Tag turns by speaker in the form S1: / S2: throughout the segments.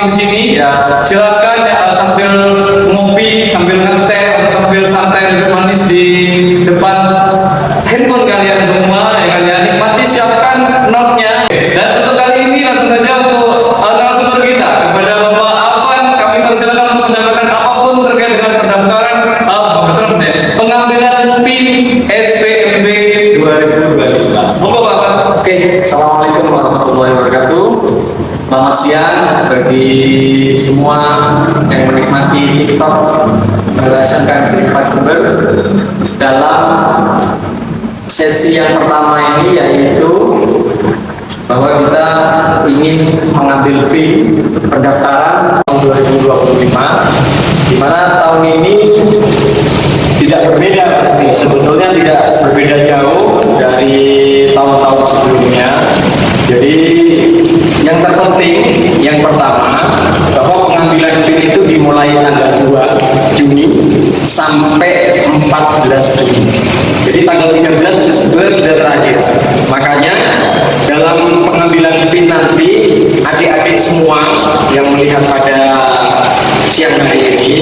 S1: di sini ya silakan ya, sambil ngopi, sambil ngeteh atau sambil santai duduk manis di depan handphone kalian semua ya kalian nikmati, siapkan notnya. Dan untuk kali ini langsung saja untuk narasumber kita kepada Bapak Afan, kami persilakan untuk menyampaikan apapun terkait dengan pendaftaran pengambilan PIN SPMB 2025. Monggo Pak Afan.
S2: Oke, assalamualaikum warahmatullahi wabarakatuh. Selamat siang bagi semua yang menikmati TikTok berdasarkan Pak dalam sesi yang pertama ini, yaitu bahwa kita ingin mengambil PIN pendaftaran tahun 2025, di mana tahun ini tidak berbeda, sebetulnya tidak berbeda jauh dari tahun-tahun sebelumnya. Jadi yang terpenting, yang pertama, bahwa pengambilan PIN itu dimulai tanggal 2 Juni sampai 14 Juni. Jadi tanggal 13 sudah terakhir. Makanya dalam pengambilan PIN nanti, adik-adik semua yang melihat pada siang hari ini,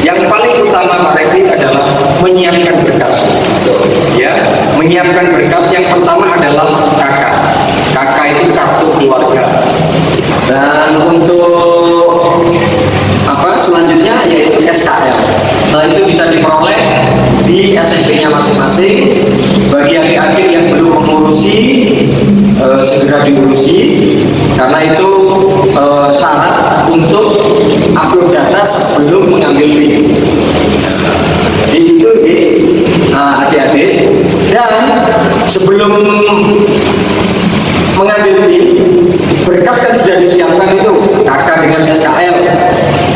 S2: yang paling utama Pak Refli adalah menyiapkan berkas. Ya, menyiapkan berkas yang pertama adalah KK. KK itu kartu keluarga. Dan untuk selanjutnya yaitu SKL. Nah, itu bisa diperoleh di SMP-nya masing-masing. Bagi adik-adik yang belum mengurusi, segera diurusi, karena itu syarat untuk upload data sebelum mengambil PIN. Jadi itu adik-adik. Dan sebelum mengambil PIN, berkas kan sudah disiapkan itu, KK dengan SKL.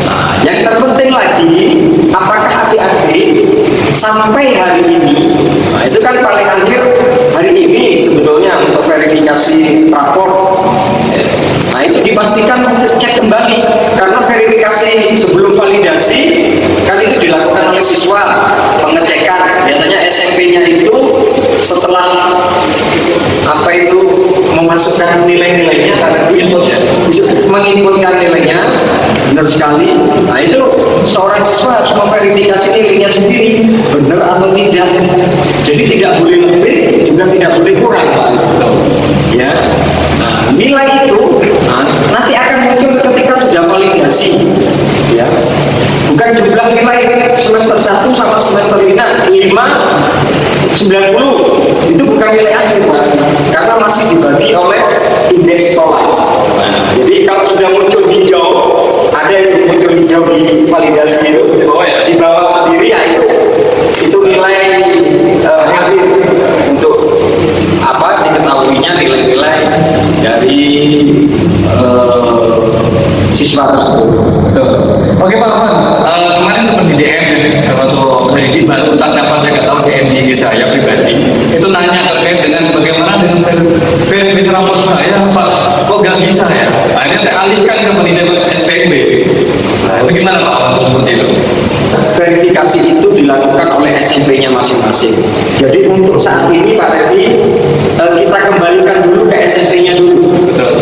S2: Nah, yang terpenting lagi, apakah adik-adik sampai hari ini, nah itu kan paling akhir hari ini sebetulnya untuk verifikasi rapor. Nah itu dipastikan untuk cek kembali, karena verifikasi sebelum validasi kan itu dilakukan oleh siswa, pengecekan. Biasanya SMP-nya itu setelah memasukkan nilai-nilainya, karena input ya, menginputkan nilainya benar sekali. Nah itu seorang siswa harus memverifikasi nilainya sendiri benar atau tidak. Jadi tidak boleh lebih, juga tidak boleh kurang, Pak. Ya. Nah, nilai itu nanti akan muncul ketika sudah validasi. Ya. Bukan jumlah nilai semester 1 sama semester 5 90 itu bukan nilai akhir, Pak. Karena masih dibagi oleh indeks sekolah. Nah, jadi kalau sudah muncul hijau, ada yang muncul hijau di validasi itu, di bawah sendiri ya itu nilai akhir untuk diketahuinya nilai-nilai dari siswa tersebut.
S1: Oke Pak Afan, kemarin seperti DM atau ini baru entah siapa, saya nggak tahu, DM IG saya pribadi itu nanya terkait dengan bagaimana dengan verifikasi rapor saya, Pak, kok nggak bisa ya? Akhirnya saya alihkan ke pendidikan SPMB. Nah, itu gimana Pak Afan seperti itu?
S2: Verifikasi itu dilakukan oleh SMP-nya masing-masing. Jadi untuk saat ini Pak Refli, kita kembalikan dulu ke SMP-nya dulu.
S1: Betul.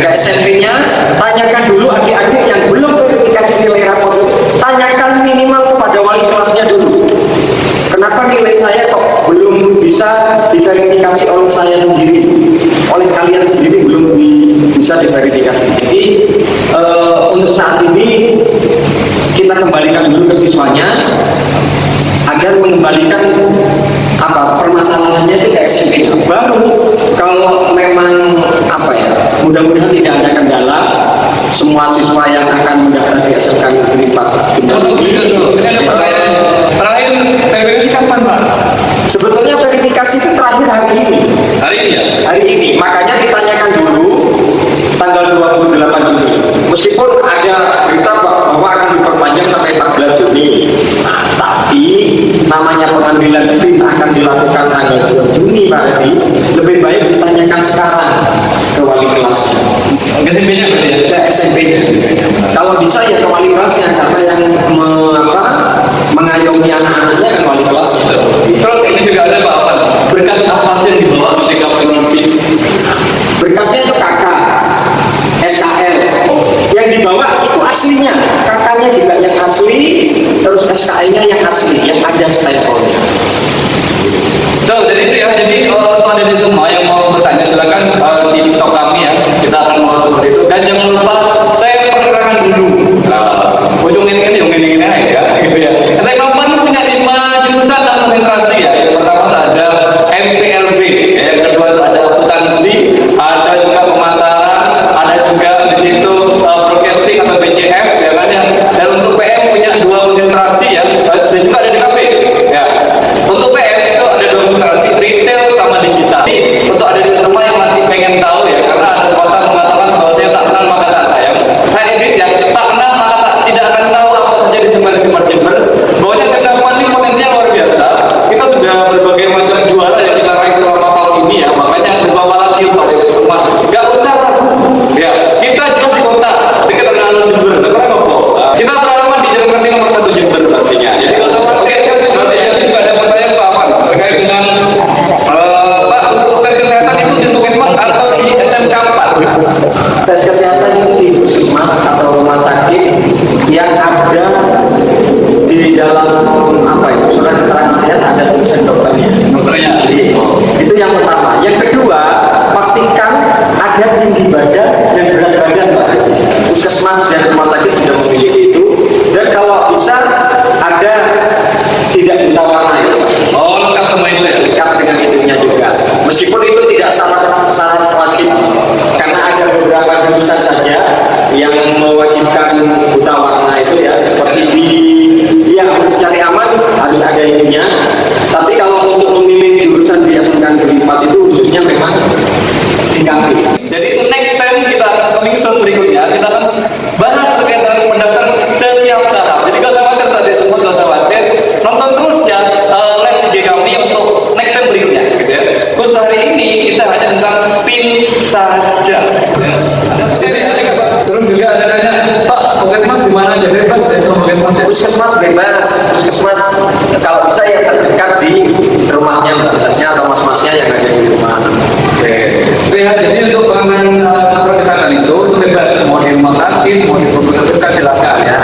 S2: Ke SMP-nya, tanyakan dulu adik-adik yang belum verifikasi nilai rapor, tanyakan minimal kepada wali kelasnya dulu. Kenapa nilai saya kok belum bisa diverifikasi oleh saya sendiri, oleh kalian sendiri belum bisa diverifikasi. Jadi untuk saat ini kita kembalikan dulu ke siswanya agar mengembalikan permasalahannya itu ke SMP-nya. Baru kalau memang mudah-mudahan tidak ada kendala, semua siswa yang akan mendaftar di SMK Negeri 4.
S1: Terakhir verifikasi kapan Pak?
S2: Sebetulnya verifikasi itu terakhir hari ini.
S1: Hari ini ya?
S2: Hari ini, makanya ditanyakan dulu tanggal 28 Juni. Meskipun ada berita bahwa akan diperpanjang sampai 14 Juni. Nah, tapi namanya pengambilan PIN akan dilakukan tanggal 2 Juni Pak Refli. Lebih baik ditanyakan sekarang ke wali kelasnya.
S1: Ke SMP-nya berarti ya?
S2: Ke SMP-nya. Kalau bisa ya ke wali kelasnya, karena yang mengayomi anak-anaknya kan wali kelasnya.
S1: Terus ini juga ada Pak Afan, berkas apa sih yang dibawa ketika pengambilan PIN?
S2: Berkasnya itu KK, SKL, aplikasinya yang asli, yang ada stempelnya.
S1: Betul, jadi itu ya. Jadi untuk ada semua yang mau bertanya silakan di TikTok kami ya. Kita akan mau seperti itu. Dan jangan lupa saya perkenalkan dulu. Ujung ini aja ya. Gitu ya. SMK Unpad punya 5 jurusan dan konsentrasi ya. Yang pertama ada MPLB, ya. Yang kedua itu ada akuntansi, ada juga pemasaran, ada juga di situ broadcasting atau BCF, ya kan ya. Dan untuk PM punya 2 konsentrasi ya. Dan juga ada DKP. Ya. Untuk PM itu ada 2 konsentrasi, retail sama digital. Jadi, untuk ada semua yang masih pengen tahu ya, karena ada pepatah mengatakan bahwa saya tak kenal maka tak sayang. Saya edit ya, tak kenal maka tidak akan tahu apa saja di Semen Jember. Bahwanya SMK Unpad ini potensinya luar biasa. Kita sudah berbagai macam juara yang kita raih selama tahun ini ya, makanya berbawa lagi untuk itu semua. Gak usah ragu. Ya, kita juga di kota dekat dengan Jember. Kenapa kok? Kita beralaman di Jalan Kartini nomor 1 Jember pastinya. Jadi kalau teman oke, nanti juga ada pertanyaan Pak Afan terkait dengan Pak untuk tes kesehatan itu di Puskesmas atau di SMK Unpad?
S2: Tes kesehatan itu di puskesmas atau rumah sakit yang ada di dalam apa itu surat keterangan sehat ada tulisan dokternya.
S1: Dokternya.
S2: Jadi, itu yang pertama. Yang kedua, pastikan ada tinggi badan dan berat badan, Pak. Puskesmas dan rumah sakit sudah memiliki itu. Dan kalau bisa ada tidak buta warna itu.
S1: Oh, lengkap semua itu ya.
S2: Lengkap dengan itunya juga. Meskipun itu tidak syarat wajib, karena ada beberapa jurusan saja yang mewajibkan buta warna itu ya, seperti di untuk cari aman harus ada itunya. Tapi kalau untuk memilih jurusan di SMK Negeri 4 itu khususnya memang dikasih.
S1: Jadi itu next time kita coming soon berikutnya kita akan bahas terkait dengan pendaftaran setiap tahap. Jadi gak usah khawatir tadi semua gak usah khawatir. Nonton terus ya live IG kami untuk next time berikutnya gitu ya. Khusus hari ini kita hanya tentang PIN saja. Terus juga ada nanya, Pak, Puskesmas di mana aja? Bebas ya sama Puskesmas ya?
S2: Puskesmas bebas. Puskesmas kalau bisa ya terdekat di rumahnya mbak-mbaknya atau mas-masnya yang ada di rumah.
S1: Oke. Ya, jadi untuk penanganan masalah kesehatan itu bebas, mau di rumah sakit, mau di rumah dekat silakan ya.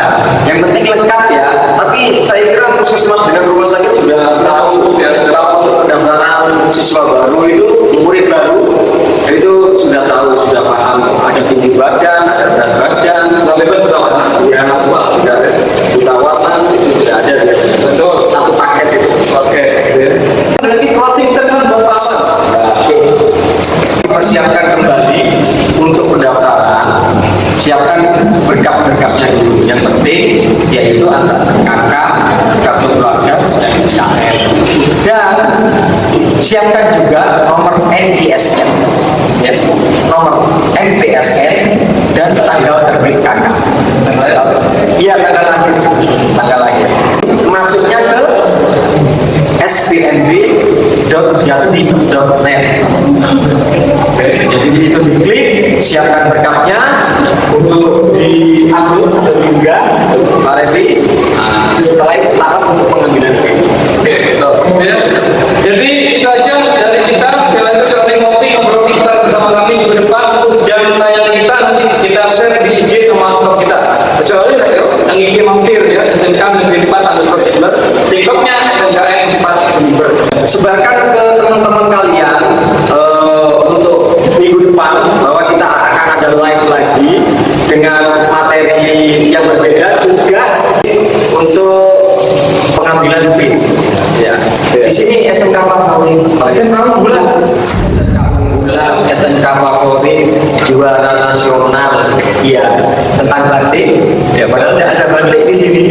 S2: Yang penting lengkap ya. Tapi saya kira puskesmas dengan rumah sakit sudah tahu ya, sudah tahu untuk pendaftaran siswa baru itu, murid baru itu sudah tahu, sudah paham. Ada tinggi badan, ada berat badan,
S1: Bebas buta warna.
S2: ya, sudah buta warna itu sudah ada ya.
S1: Betul.
S2: Satu paket itu.
S1: Oke. Ada lagi closing statement Bapak Afan.
S2: Persiapkan kembali untuk pendaftaran. Siapkan berkas-berkasnya dulu. Yang penting yaitu antara KK, kartu keluarga, dan SKL. Dan siapkan juga nomor NISN, ya, nomor NPSN, dan tanggal terbit KK. Iya, tanggal lahir. Tanggal lahir. Masuknya ke spnb.jati.net. Jadi itu diklik, siapkan berkasnya untuk diambil atau diunggah Pak Revi. Setelah itu tahap untuk pengambilan PIN.
S1: Oke, betul. Ya. Jadi itu aja dari kita. Silahkan coba ngopi ngobrol kita bersama kami minggu depan untuk jam tayang kita nanti kita share di IG sama TikTok kita. Kecuali yang IG mampir ya SMK Negeri 4 _ Jember, TikToknya SMKN 4 Jember.
S2: Sebarkan ke teman-teman kalian untuk minggu depan bahwa kita akan ada live lagi dengan materi yang berbeda juga untuk pengambilan PIN. Ya. Di sini SMK Favorit, SMK Unggulan, SMK Favorit juara nasional. Iya, tentang batik. Ya, padahal tidak ada batik di sini.